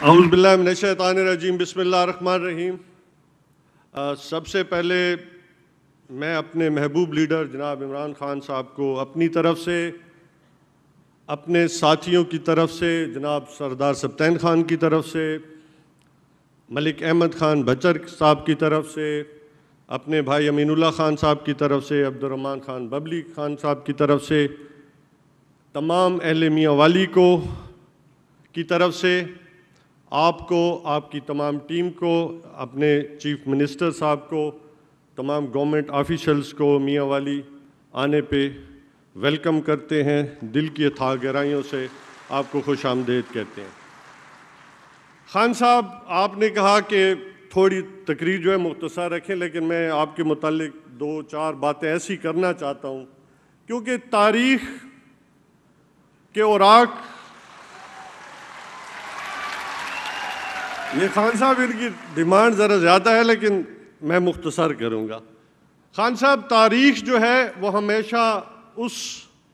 اعوذ باللہ من الشیطان الرجیم، بسم اللہ الرحمن الرحیم۔ سب سے پہلے میں اپنے محبوب لیڈر جناب عمران خان صاحب کو اپنی طرف سے، اپنے ساتھیوں کی طرف سے، جناب سردار سبطین خان کی طرف سے، ملک احمد خان بچر صاحب کی طرف سے، اپنے بھائی امین اللہ خان صاحب کی طرف سے، عبدالرحمن خان ببلی خان صاحب کی طرف سے، تمام اہل میاں والی کو کی طرف سے، آپ کو، آپ کی تمام ٹیم کو، اپنے چیف منسٹر صاحب کو، تمام گورنمنٹ آفیشلز کو میاں والی آنے پہ ویلکم کرتے ہیں، دل کی اتھاہ گہرائیوں سے آپ کو خوش آمدید کہتے ہیں۔ خان صاحب، آپ نے کہا کہ تھوڑی تقریر جو ہے مختصر رکھیں، لیکن میں آپ کے متعلق 2-4 باتیں ایسی کرنا چاہتا ہوں کیونکہ تاریخ کے اوراق، یہ خان صاحب ان کی ڈیمانڈ ذرا زیادہ ہے لیکن میں مختصر کروں گا۔ خان صاحب، تاریخ جو ہے وہ ہمیشہ اس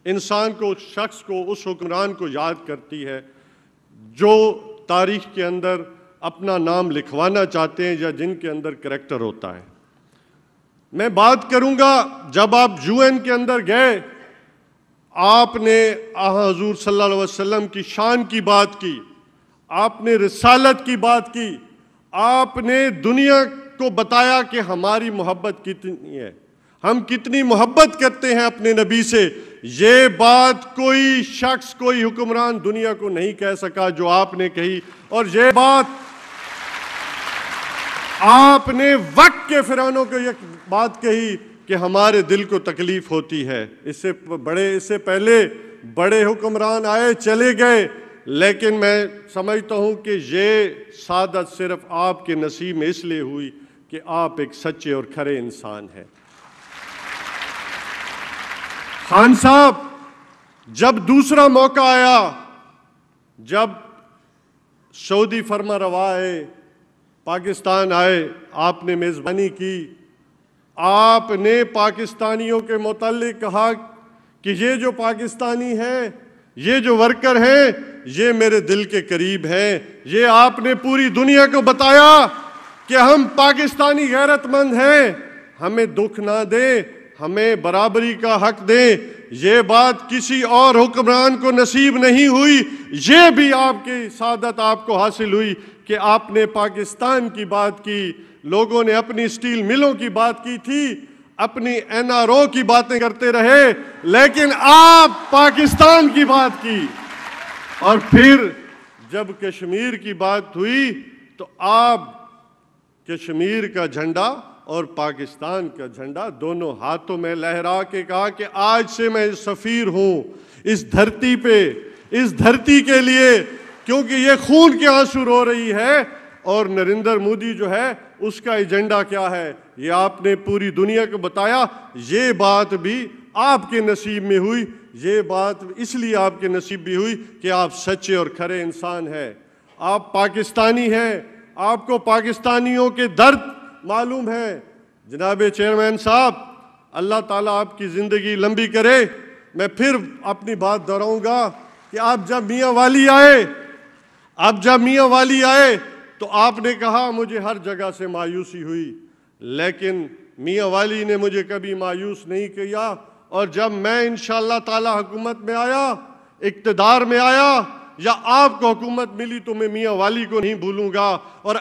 انسان کو، اس شخص کو، اس حکمران کو یاد کرتی ہے جو تاریخ کے اندر اپنا نام لکھوانا چاہتے ہیں یا جن کے اندر کریکٹر ہوتا ہے۔ میں بات کروں گا، جب آپ UN کے اندر گئے، آپ نے حضور صلی اللہ علیہ وسلم کی شان کی بات کی، آپ نے رسالت کی بات کی، آپ نے دنیا کو بتایا کہ ہماری محبت کتنی ہے، ہم کتنی محبت کرتے ہیں اپنے نبی سے۔ یہ بات کوئی شخص، کوئی حکمران دنیا کو نہیں کہہ سکا جو آپ نے کہی، اور یہ بات آپ نے وقت کے فرعونوں کو یہ بات کہی کہ ہمارے دل کو تکلیف ہوتی ہے۔ اس سے پہلے بڑے حکمران آئے چلے گئے، لیکن میں سمجھتا ہوں کہ یہ سعادت صرف آپ کے نصیب میں اس لیے ہوئی کہ آپ ایک سچے اور کھرے انسان ہیں۔ خان صاحب، جب دوسرا موقع آیا، جب سعودی فرما روا آئے، پاکستان آئے، آپ نے میزبانی کی، آپ نے پاکستانیوں کے متعلق کہا کہ یہ جو پاکستانی ہیں، یہ جو ورکر ہیں، یہ میرے دل کے قریب ہیں۔ یہ آپ نے پوری دنیا کو بتایا کہ ہم پاکستانی غیرت مند ہیں، ہمیں دکھ نہ دیں، ہمیں برابری کا حق دیں۔ یہ بات کسی اور حکمران کو نصیب نہیں ہوئی، یہ بھی آپ کی سعادت آپ کو حاصل ہوئی کہ آپ نے پاکستان کی بات کی۔ لوگوں نے اپنی اسٹیل ملوں کی بات کی تھی، اپنی NRO کی باتیں کرتے رہے، لیکن آپ پاکستان کی بات کی۔ اور پھر جب کشمیر کی بات ہوئی تو آپ کشمیر کا جھنڈا اور پاکستان کا جھنڈا دونوں ہاتھوں میں لہرا کے کہا کہ آج سے میں سفیر ہوں اس دھرتی پہ، اس دھرتی کے لیے، کیونکہ یہ خون کے آنسو رو رہی ہے۔ اور نریندر مودی جو ہے، اس کا ایجنڈا کیا ہے، یہ آپ نے پوری دنیا کو بتایا۔ یہ بات بھی آپ کے نصیب میں ہوئی، یہ بات اس لیے آپ کے نصیب بھی ہوئی کہ آپ سچے اور کھرے انسان ہیں، آپ پاکستانی ہیں، آپ کو پاکستانیوں کے درد معلوم ہے۔ جناب چیئرمین صاحب، اللہ تعالیٰ آپ کی زندگی لمبی کرے۔ میں پھر اپنی بات دہراؤں گا کہ آپ جب میاں والی آئے تو آپ نے کہا مجھے ہر جگہ سے مایوسی ہوئی، لیکن میاں والی نے مجھے کبھی مایوس نہیں کیا، اور جب میں انشاءاللہ تعالی حکومت میں آیا، اقتدار میں آیا، یا آپ کو حکومت ملی تو میں میاں والی کو نہیں بھولوں گا۔ اور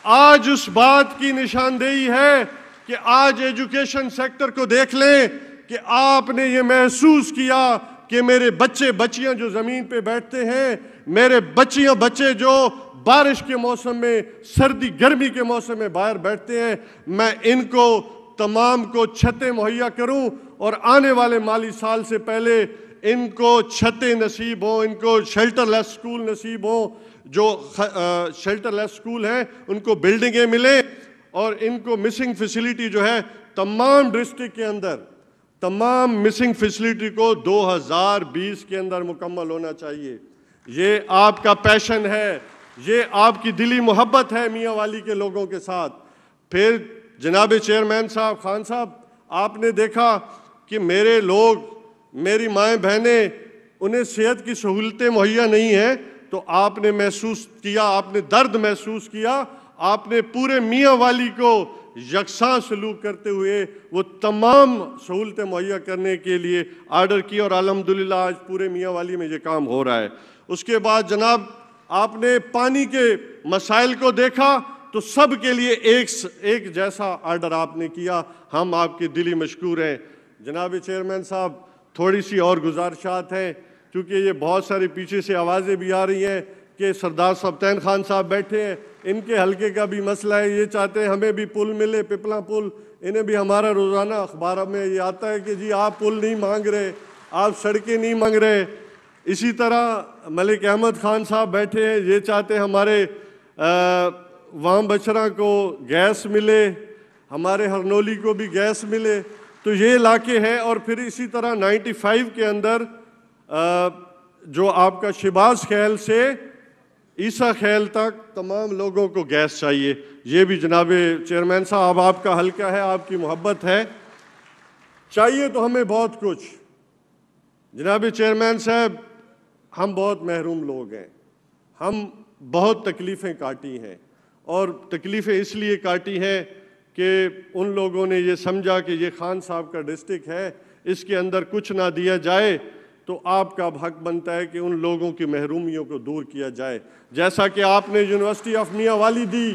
آج اس بات کی نشاندہی ہے کہ آج ایجوکیشن سیکٹر کو دیکھ لیں کہ آپ نے یہ محسوس کیا کہ میرے بچیاں جو زمین پہ بیٹھتے ہیں، میرے بچے جو بارش کے موسم میں، سردی گرمی کے موسم میں باہر بیٹھتے ہیں، میں ان کو تمام کو چھتیں مہیا کروں، اور آنے والے مالی سال سے پہلے ان کو چھتیں نصیب ہوں، ان کو شیلٹر لیس سکول نصیب ہوں، جو شیلٹر لیس سکول ہیں ان کو بلڈنگیں ملیں، اور ان کو مسنگ فیسیلیٹی جو ہے تمام ڈسٹرکٹ کے اندر، تمام مسنگ فیسیلیٹی کو 2020 کے اندر مکمل ہونا چاہیے۔ یہ آپ کا پیشن ہے، یہ آپ کی دلی محبت ہے میاں والی کے لوگوں کے ساتھ۔ پھر جناب چیئرمین صاحب، خان صاحب، آپ نے دیکھا کہ میرے لوگ، میری مائیں بہنیں، انہیں صحت کی سہولتیں مہیا نہیں ہیں، تو آپ نے محسوس کیا، آپ نے درد محسوس کیا، آپ نے پورے میاں والی کو یکساں سلوک کرتے ہوئے وہ تمام سہولتیں مہیا کرنے کے لیے آرڈر کی، اور الحمدللہ آج پورے میاں والی میں یہ کام ہو رہا ہے۔ اس کے بعد جناب آپ نے پانی کے مسائل کو دیکھا تو سب کے لیے ایک جیسا آرڈر آپ نے کیا، ہم آپ کے دلی مشکور ہیں۔ جناب چیئرمین صاحب تھوڑی سی اور گزارشات ہیں، کیونکہ یہ بہت ساری پیچھے سے آوازیں بھی آ رہی ہیں کہ سردار سبطین خان صاحب بیٹھے ہیں، ان کے حلقے کا بھی مسئلہ ہے، یہ چاہتے ہیں ہمیں بھی پل ملے، پپلا پل، انہیں بھی ہمارا روزانہ اخبار میں یہ آتا ہے کہ جی آپ پل نہیں مانگ رہے، آپ سڑکیں نہیں مانگ رہے۔ اسی طرح ملک احمد خان صاحب بیٹھے ہیں، یہ چاہتے ہیں ہمارے وام بچرا کو گیس ملے، ہمارے ہرنولی کو بھی گیس ملے، تو یہ علاقے ہیں۔ اور پھر اسی طرح 95 کے اندر جو آپ کا شہباز خیل سے عیسیٰ خیل تک تمام لوگوں کو گیس چاہیے، یہ بھی جناب چیئرمین صاحب آپ کا حلقہ ہے، آپ کی محبت ہے، چاہیے تو ہمیں بہت کچھ۔ جناب چیئرمین صاحب ہم بہت محروم لوگ ہیں، ہم بہت تکلیفیں کاٹی ہیں، اور تکلیفیں اس لیے کاٹی ہیں کہ ان لوگوں نے یہ سمجھا کہ یہ خان صاحب کا ڈسٹرکٹ ہے، اس کے اندر کچھ نہ دیا جائے، تو آپ کا حق بنتا ہے کہ ان لوگوں کی محرومیوں کو دور کیا جائے، جیسا کہ آپ نے یونیورسٹی آف میاں والی دی۔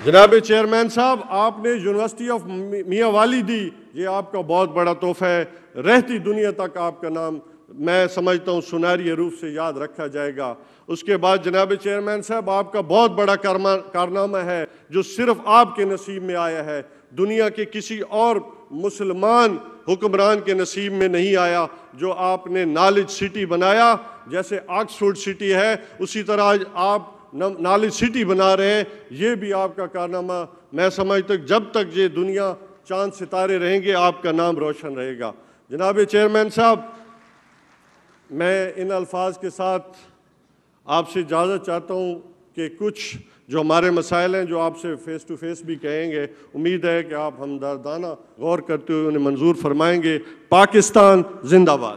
جناب چیئرمین صاحب آپ نے یونیورسٹی آف میاں والی دی، یہ آپ کا بہت بڑا تحفہ ہے، رہتی دنیا تک آپ کا نام میں سمجھتا ہوں سنہری حروف سے یاد رکھا جائے گا۔ اس کے بعد جناب چیئرمین صاحب آپ کا بہت بڑا کارنامہ ہے جو صرف آپ کے نصیب میں آیا ہے، دنیا کے کسی اور مسلمان حکمران کے نصیب میں نہیں آیا، جو آپ نے نالج سٹی بنایا، جیسے آکسفورڈ سٹی ہے اسی طرح آپ نالج سٹی بنا رہے ہیں، یہ بھی آپ کا کارنامہ، میں سمجھتا ہوں جب تک یہ دنیا چاند ستارے رہیں گے آپ کا نام روشن رہے گا۔ جناب چیئرمین صاحب میں ان الفاظ کے ساتھ آپ سے اجازت چاہتا ہوں کہ کچھ جو ہمارے مسائل ہیں جو آپ سے فیس ٹو فیس بھی کہیں گے، امید ہے کہ آپ ہمدردانہ غور کرتے ہوئے انہیں منظور فرمائیں گے۔ پاکستان زندہ باد۔